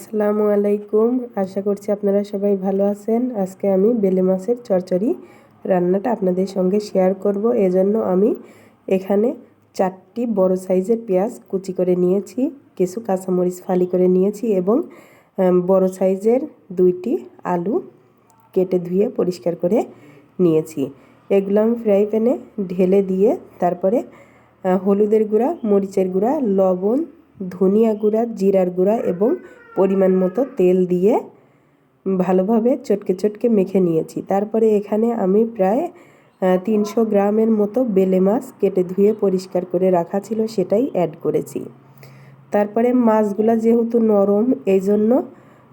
আসসালামু আলাইকুম। আশা করছি আপনারা সবাই ভালো আছেন। আজকে আমি বেলে মাছের চচ্চড়ি রান্নাটা আপনাদের সঙ্গে শেয়ার করব। এজন্য আমি এখানে 4টি বড় সাইজের পেঁয়াজ কুচি করে নিয়েছি, কিছু কাঁচামরিচ ফালি করে নিয়েছি এবং বড় সাইজের 2টি আলু কেটে ধুয়ে পরিষ্কার করে নিয়েছি। এগুলো আমি ফ্রাই প্যানে ঢেলে দিয়ে তারপরে হলুদের গুঁড়া, মরিচের গুঁড়া, লবণ, ধনিয়া গুঁড়া, জিরার গুঁড়া এবং পরিমাণ মতো তেল দিয়ে ভালোভাবে চটকে চটকে মেখে নিয়েছি। তারপরে এখানে আমি প্রায় 300 গ্রামের মতো বেলে মাছ কেটে ধুয়ে পরিষ্কার করে রাখা ছিল, সেটাই অ্যাড করেছি। তারপরে মাছগুলো যেহেতু নরম, এই জন্য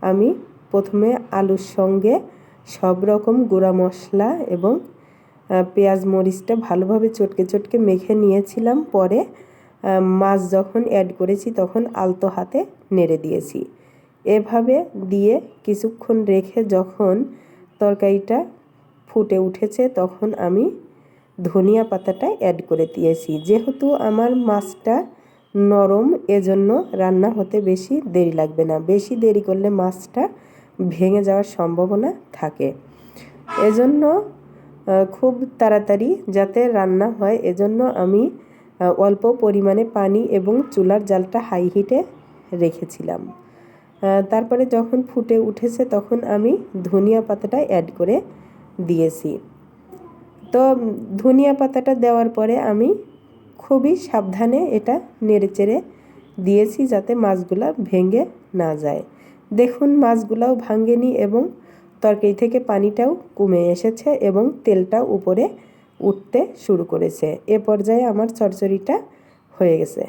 আমি প্রথমে আলুর সঙ্গে সব রকম গুঁড়া মশলা এবং পেঁয়াজ মরিচটা ভালোভাবে চটকে চটকে মেখে নিয়েছিলাম। পরে মাছ যখন অ্যাড করেছি তখন আলতো হাতে নেড়ে দিয়েছি। এভাবে দিয়ে কিছুক্ষণ রেখে যখন তরকারিটা ফুটে উঠেছে তখন আমি ধনিয়া পাতাটা অ্যাড করে দিয়েছি। যেহেতু আমার মাছটা নরম, এজন্য রান্না হতে বেশি দেরি লাগবে না। বেশি দেরি করলে মাছটা ভেঙে যাওয়ার সম্ভাবনা থাকে। এজন্য খুব তাড়াতাড়ি যাতে রান্না হয়, এজন্য আমি অল্প পরিমাণে পানি এবং চুলার জালটা হাই হিটে রেখেছিলাম। তারপরে যখন ফুটে উঠেছে তখন আমি ধনিয়া পাতাটা অ্যাড করে দিয়েছি। তো ধনিয়া পাতাটা দেওয়ার পরে আমি খুবই সাবধানে এটা নেড়েচেড়ে দিয়েছি যাতে মাছগুলা ভেঙে না যায়। দেখুন মাছগুলাও ভাঙেনি এবং তরকারি থেকে পানিটাও কমে এসেছে এবং তেলটাও উপরে উঠতে শুরু করেছে। এ পর্যায়ে আমার চচ্চড়িটা হয়ে গেছে।